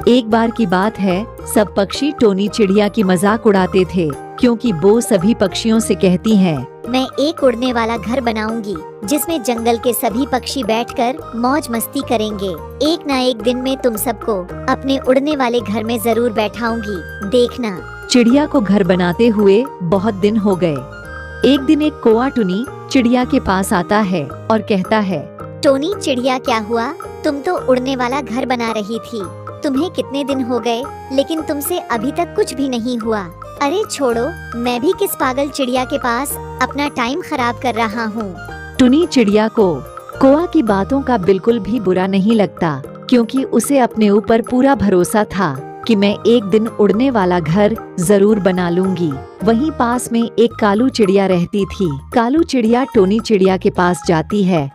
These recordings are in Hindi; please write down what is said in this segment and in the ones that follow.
एक बार की बात है, सब पक्षी टोनी चिड़िया की मजाक उड़ाते थे, क्योंकि वो सभी पक्षियों से कहती हैं, मैं एक उड़ने वाला घर बनाऊंगी जिसमें जंगल के सभी पक्षी बैठकर मौज मस्ती करेंगे। एक ना एक दिन में तुम सबको अपने उड़ने वाले घर में जरूर बैठाऊंगी, देखना। चिड़िया को घर बनाते हुए बहुत दिन हो गए। एक दिन एक कौआ टुनी चिड़िया के पास आता है और कहता है, टोनी चिड़िया, क्या हुआ? तुम तो उड़ने वाला घर बना रही थी, तुम्हें कितने दिन हो गए, लेकिन तुमसे अभी तक कुछ भी नहीं हुआ। अरे छोड़ो, मैं भी किस पागल चिड़िया के पास अपना टाइम खराब कर रहा हूँ। टुनी चिड़िया को कौआ की बातों का बिल्कुल भी बुरा नहीं लगता, क्योंकि उसे अपने ऊपर पूरा भरोसा था कि मैं एक दिन उड़ने वाला घर जरूर बना लूंगी। वहीं पास में एक कालू चिड़िया रहती थी। कालू चिड़िया टोनी चिड़िया के पास जाती है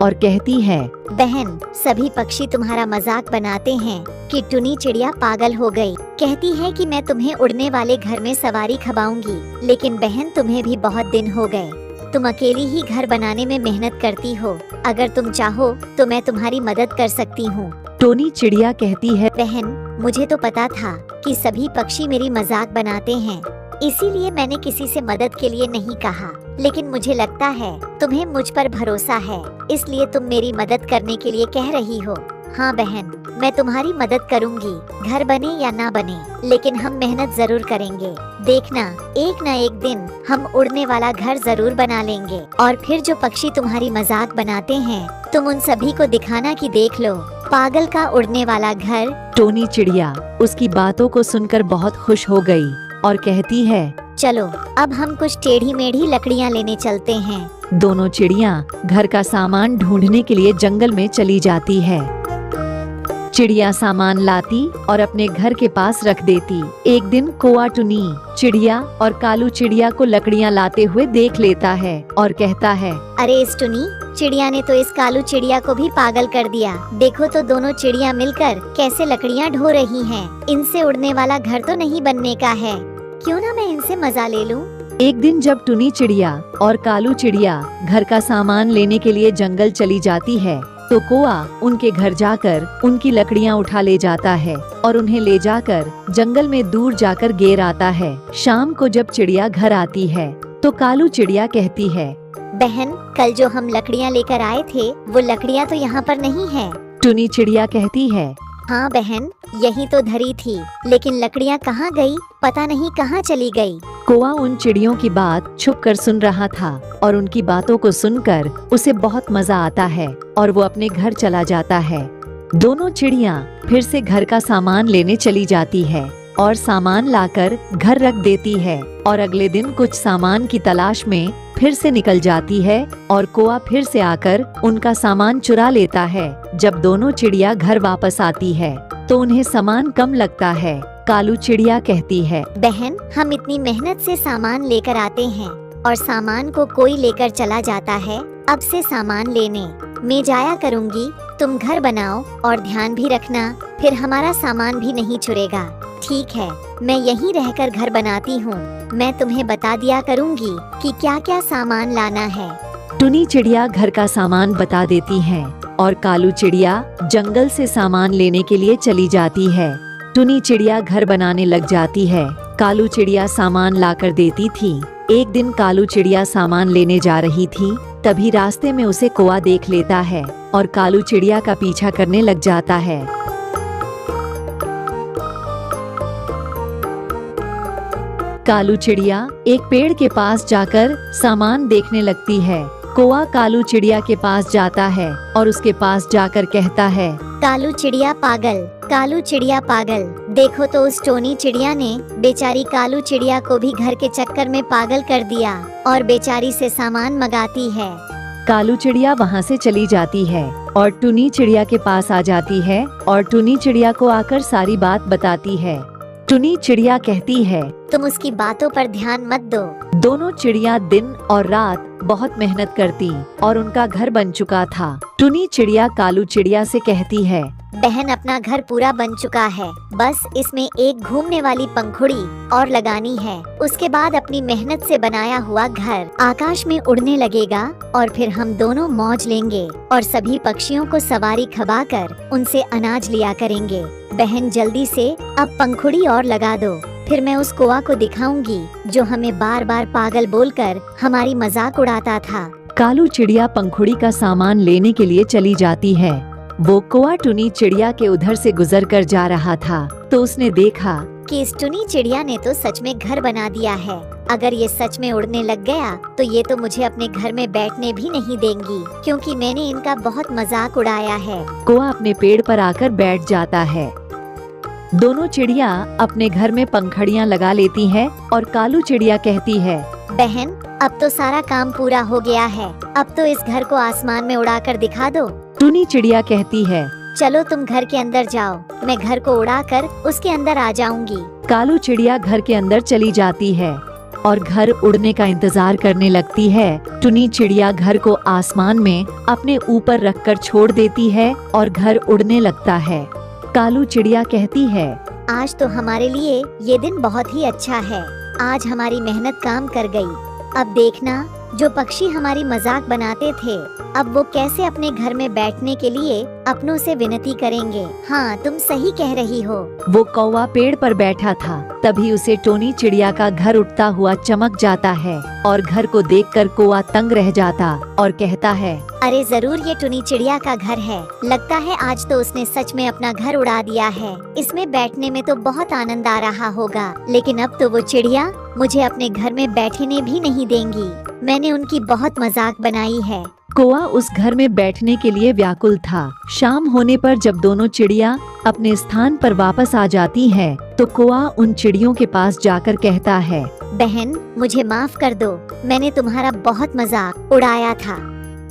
और कहती है, बहन, सभी पक्षी तुम्हारा मजाक बनाते हैं कि टुनी चिड़िया पागल हो गई। कहती है कि मैं तुम्हें उड़ने वाले घर में सवारी खवाऊंगी, लेकिन बहन तुम्हें भी बहुत दिन हो गए, तुम अकेली ही घर बनाने में मेहनत करती हो। अगर तुम चाहो तो मैं तुम्हारी मदद कर सकती हूँ। टोनी चिड़िया कहती है, बहन, मुझे तो पता था कि सभी पक्षी मेरी मजाक बनाते हैं, इसीलिए मैंने किसी से मदद के लिए नहीं कहा, लेकिन मुझे लगता है तुम्हें मुझ पर भरोसा है, इसलिए तुम मेरी मदद करने के लिए कह रही हो। हाँ बहन, मैं तुम्हारी मदद करूंगी, घर बने या ना बने, लेकिन हम मेहनत जरूर करेंगे। देखना, एक ना एक दिन हम उड़ने वाला घर जरूर बना लेंगे, और फिर जो पक्षी तुम्हारी मजाक बनाते हैं, तुम उन सभी को दिखाना कि देख लो, पागल का उड़ने वाला घर। टोनी चिड़िया उसकी बातों को सुनकर बहुत खुश हो गई और कहती है, चलो अब हम कुछ टेढ़ी मेढ़ी लकड़ियाँ लेने चलते हैं। दोनों चिड़िया घर का सामान ढूंढने के लिए जंगल में चली जाती है। चिड़िया सामान लाती और अपने घर के पास रख देती। एक दिन कौआ टुनी चिड़िया और कालू चिड़िया को लकड़ियाँ लाते हुए देख लेता है और कहता है, अरे इस टुनी चिड़िया ने तो इस कालू चिड़िया को भी पागल कर दिया। देखो तो दोनों चिड़िया मिलकर कैसे लकड़ियाँ ढो रही हैं। इनसे उड़ने वाला घर तो नहीं बनने का है, क्यों ना मैं इनसे मजा ले लूं। एक दिन जब टुनी चिड़िया और कालू चिड़िया घर का सामान लेने के लिए जंगल चली जाती है, तो कौआ उनके घर जाकर उनकी लकड़ियाँ उठा ले जाता है और उन्हें ले जाकर जंगल में दूर जाकर गिर आता है। शाम को जब चिड़िया घर आती है, तो कालू चिड़िया कहती है, बहन, कल जो हम लकड़ियाँ लेकर आए थे, वो लकड़ियाँ तो यहाँ पर नहीं है। टुनी चिड़िया कहती है, हाँ बहन, यही तो धरी थी, लेकिन लकड़ियाँ कहाँ गई, पता नहीं कहाँ चली गई। कौआ उन चिड़ियों की बात छुपकर सुन रहा था और उनकी बातों को सुनकर उसे बहुत मजा आता है और वो अपने घर चला जाता है। दोनों चिड़िया फिर से घर का सामान लेने चली जाती है और सामान लाकर घर रख देती है, और अगले दिन कुछ सामान की तलाश में फिर से निकल जाती है और कौआ फिर से आकर उनका सामान चुरा लेता है। जब दोनों चिड़िया घर वापस आती है तो उन्हें सामान कम लगता है। कालू चिड़िया कहती है, बहन, हम इतनी मेहनत से सामान लेकर आते हैं और सामान को कोई लेकर चला जाता है। अब से सामान लेने मैं जाया करूँगी, तुम घर बनाओ और ध्यान भी रखना, फिर हमारा सामान भी नहीं चुरेगा। ठीक है, मैं यहीं रहकर घर बनाती हूँ, मैं तुम्हें बता दिया करूँगी कि क्या क्या सामान लाना है। टुनी चिड़िया घर का सामान बता देती है और कालू चिड़िया जंगल से सामान लेने के लिए चली जाती है। टुनी चिड़िया घर बनाने लग जाती है, कालू चिड़िया सामान लाकर देती थी। एक दिन कालू चिड़िया सामान लेने जा रही थी, तभी रास्ते में उसे कौआ देख लेता है और कालू चिड़िया का पीछा करने लग जाता है। कालू चिड़िया एक पेड़ के पास जाकर सामान देखने लगती है। कौआ कालू चिड़िया के पास जाता है और उसके पास जाकर कहता है, कालू चिड़िया पागल, कालू चिड़िया पागल, देखो तो उस टोनी चिड़िया ने बेचारी कालू चिड़िया को भी घर के चक्कर में पागल कर दिया और बेचारी से सामान मंगाती है। कालू चिड़िया वहाँ से चली जाती है और टुनी चिड़िया के पास आ जाती है और टुनी चिड़िया को आकर सारी बात बताती है। टुनी चिड़िया कहती है, तुम उसकी बातों पर ध्यान मत दो। दोनों चिड़िया दिन और रात बहुत मेहनत करती और उनका घर बन चुका था। टुनी चिड़िया कालू चिड़िया से कहती है, बहन अपना घर पूरा बन चुका है, बस इसमें एक घूमने वाली पंखुड़ी और लगानी है। उसके बाद अपनी मेहनत से बनाया हुआ घर आकाश में उड़ने लगेगा और फिर हम दोनों मौज लेंगे और सभी पक्षियों को सवारी खवाकर उनसे अनाज लिया करेंगे। बहन जल्दी से अब पंखुड़ी और लगा दो, फिर मैं उस कौवा को दिखाऊंगी जो हमें बार बार पागल बोलकर हमारी मजाक उड़ाता था। कालू चिड़िया पंखुड़ी का सामान लेने के लिए चली जाती है। वो कौवा टुनी चिड़िया के उधर से गुजर कर जा रहा था तो उसने देखा कि इस टुनी चिड़िया ने तो सच में घर बना दिया है। अगर ये सच में उड़ने लग गया तो ये तो मुझे अपने घर में बैठने भी नहीं देंगी, क्योंकि मैंने इनका बहुत मजाक उड़ाया है। कौवा अपने पेड़ पर आकर बैठ जाता है। दोनों चिड़िया अपने घर में पंखुड़ियाँ लगा लेती है और कालू चिड़िया कहती है, बहन अब तो सारा काम पूरा हो गया है, अब तो इस घर को आसमान में उड़ाकर दिखा दो। टुनी चिड़िया कहती है, चलो तुम घर के अंदर जाओ, मैं घर को उड़ाकर उसके अंदर आ जाऊंगी। कालू चिड़िया घर के अंदर चली जाती है और घर उड़ने का इंतजार करने लगती है। टुनी चिड़िया घर को आसमान में अपने ऊपर रखकर छोड़ देती है और घर उड़ने लगता है। कालू चिड़िया कहती है, आज तो हमारे लिए ये दिन बहुत ही अच्छा है, आज हमारी मेहनत काम कर गई। अब देखना जो पक्षी हमारी मजाक बनाते थे अब वो कैसे अपने घर में बैठने के लिए अपनों से विनती करेंगे। हाँ तुम सही कह रही हो। वो कौवा पेड़ पर बैठा था, तभी उसे टोनी चिड़िया का घर उठता हुआ चमक जाता है और घर को देखकर कौवा तंग रह जाता और कहता है, अरे जरूर ये टुनी चिड़िया का घर है, लगता है आज तो उसने सच में अपना घर उड़ा दिया है। इसमें बैठने में तो बहुत आनंद आ रहा होगा, लेकिन अब तो वो चिड़िया मुझे अपने घर में बैठने भी नहीं देंगी। मैंने उनकी बहुत मजाक बनाई है। कौवा उस घर में बैठने के लिए व्याकुल था। शाम होने पर जब दोनों चिड़िया अपने स्थान पर वापस आ जाती है तो कौवा उन चिड़ियों के पास जाकर कहता है, बहन मुझे माफ कर दो, मैंने तुम्हारा बहुत मजाक उड़ाया था।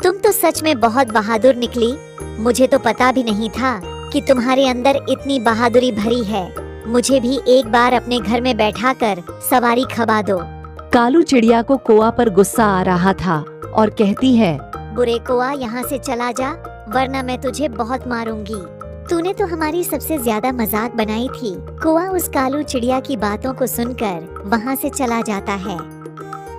तुम तो सच में बहुत बहादुर निकली, मुझे तो पता भी नहीं था कि तुम्हारे अंदर इतनी बहादुरी भरी है। मुझे भी एक बार अपने घर में बैठाकर सवारी खवा दो। कालू चिड़िया को कौवा पर गुस्सा आ रहा था और कहती है, बुरे कौवा यहाँ से चला जा, वरना मैं तुझे बहुत मारूंगी। तूने तो हमारी सबसे ज्यादा मजाक बनाई थी। कौवा उस कालू चिड़िया की बातों को सुनकर वहाँ से चला जाता है।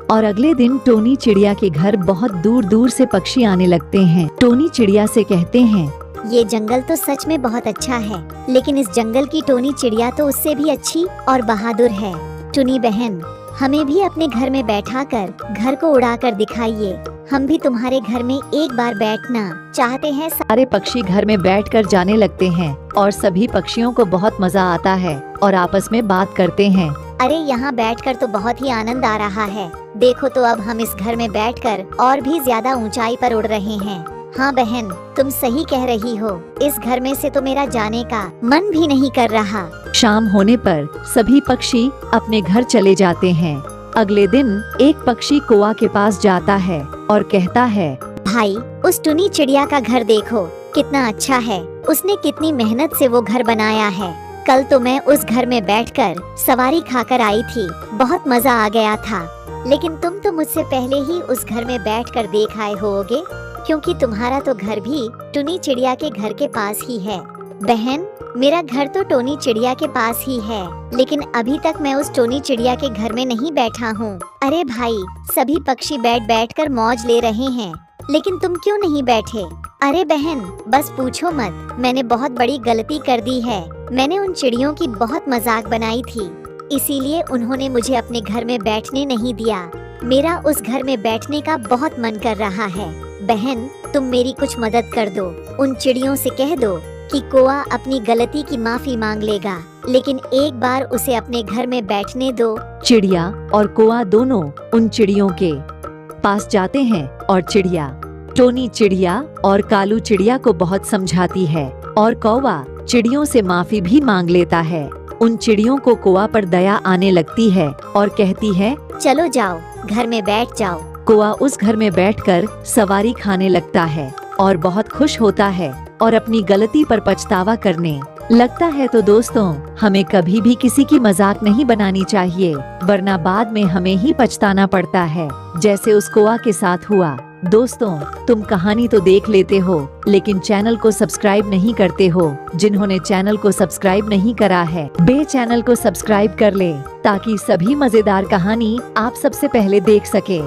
और अगले दिन टोनी चिड़िया के घर बहुत दूर दूर से पक्षी आने लगते हैं। टोनी चिड़िया से कहते हैं, ये जंगल तो सच में बहुत अच्छा है, लेकिन इस जंगल की टोनी चिड़िया तो उससे भी अच्छी और बहादुर है। टुनी बहन हमें भी अपने घर में बैठाकर घर को उड़ाकर दिखाइए, हम भी तुम्हारे घर में एक बार बैठना चाहते हैं। सारे पक्षी घर में बैठकर जाने लगते हैं और सभी पक्षियों को बहुत मजा आता है और आपस में बात करते हैं। अरे यहाँ बैठकर तो बहुत ही आनंद आ रहा है, देखो तो अब हम इस घर में बैठकर और भी ज्यादा ऊंचाई पर उड़ रहे हैं। हाँ बहन तुम सही कह रही हो, इस घर में से तो मेरा जाने का मन भी नहीं कर रहा। शाम होने पर सभी पक्षी अपने घर चले जाते हैं। अगले दिन एक पक्षी कौवा के पास जाता है और कहता है, भाई उस टुनी चिड़िया का घर देखो कितना अच्छा है, उसने कितनी मेहनत से वो घर बनाया है। कल तो मैं उस घर में बैठकर सवारी खाकर आई थी, बहुत मजा आ गया था, लेकिन तुम तो मुझसे पहले ही उस घर में बैठकर देख आए होगे, क्योंकि तुम्हारा तो घर भी टुनी चिड़िया के घर के पास ही है। बहन मेरा घर तो टोनी चिड़िया के पास ही है, लेकिन अभी तक मैं उस टोनी चिड़िया के घर में नहीं बैठा हूँ। अरे भाई सभी पक्षी बैठ कर मौज ले रहे हैं, लेकिन तुम क्यों नहीं बैठे? अरे बहन बस पूछो मत, मैंने बहुत बड़ी गलती कर दी है। मैंने उन चिड़ियों की बहुत मजाक बनाई थी, इसीलिए उन्होंने मुझे अपने घर में बैठने नहीं दिया। मेरा उस घर में बैठने का बहुत मन कर रहा है। बहन तुम मेरी कुछ मदद कर दो, उन चिड़ियों से कह दो कि कौवा अपनी गलती की माफी मांग लेगा, लेकिन एक बार उसे अपने घर में बैठने दो। चिड़िया और कौवा दोनों उन चिड़ियों के पास जाते हैं और चिड़िया टोनी चिड़िया और कालू चिड़िया को बहुत समझाती है और कौवा चिड़ियों से माफी भी मांग लेता है। उन चिड़ियों को कौवा पर दया आने लगती है और कहती है, चलो जाओ घर में बैठ जाओ। कौवा उस घर में बैठकर सवारी खाने लगता है और बहुत खुश होता है और अपनी गलती पर पछतावा करने लगता है। तो दोस्तों हमें कभी भी किसी की मजाक नहीं बनानी चाहिए, वरना बाद में हमें ही पछताना पड़ता है, जैसे उस कौवा के साथ हुआ। दोस्तों, तुम कहानी तो देख लेते हो लेकिन चैनल को सब्सक्राइब नहीं करते हो। जिन्होंने चैनल को सब्सक्राइब नहीं करा है वे चैनल को सब्सक्राइब कर ले ताकि सभी मजेदार कहानी आप सबसे पहले देख सके।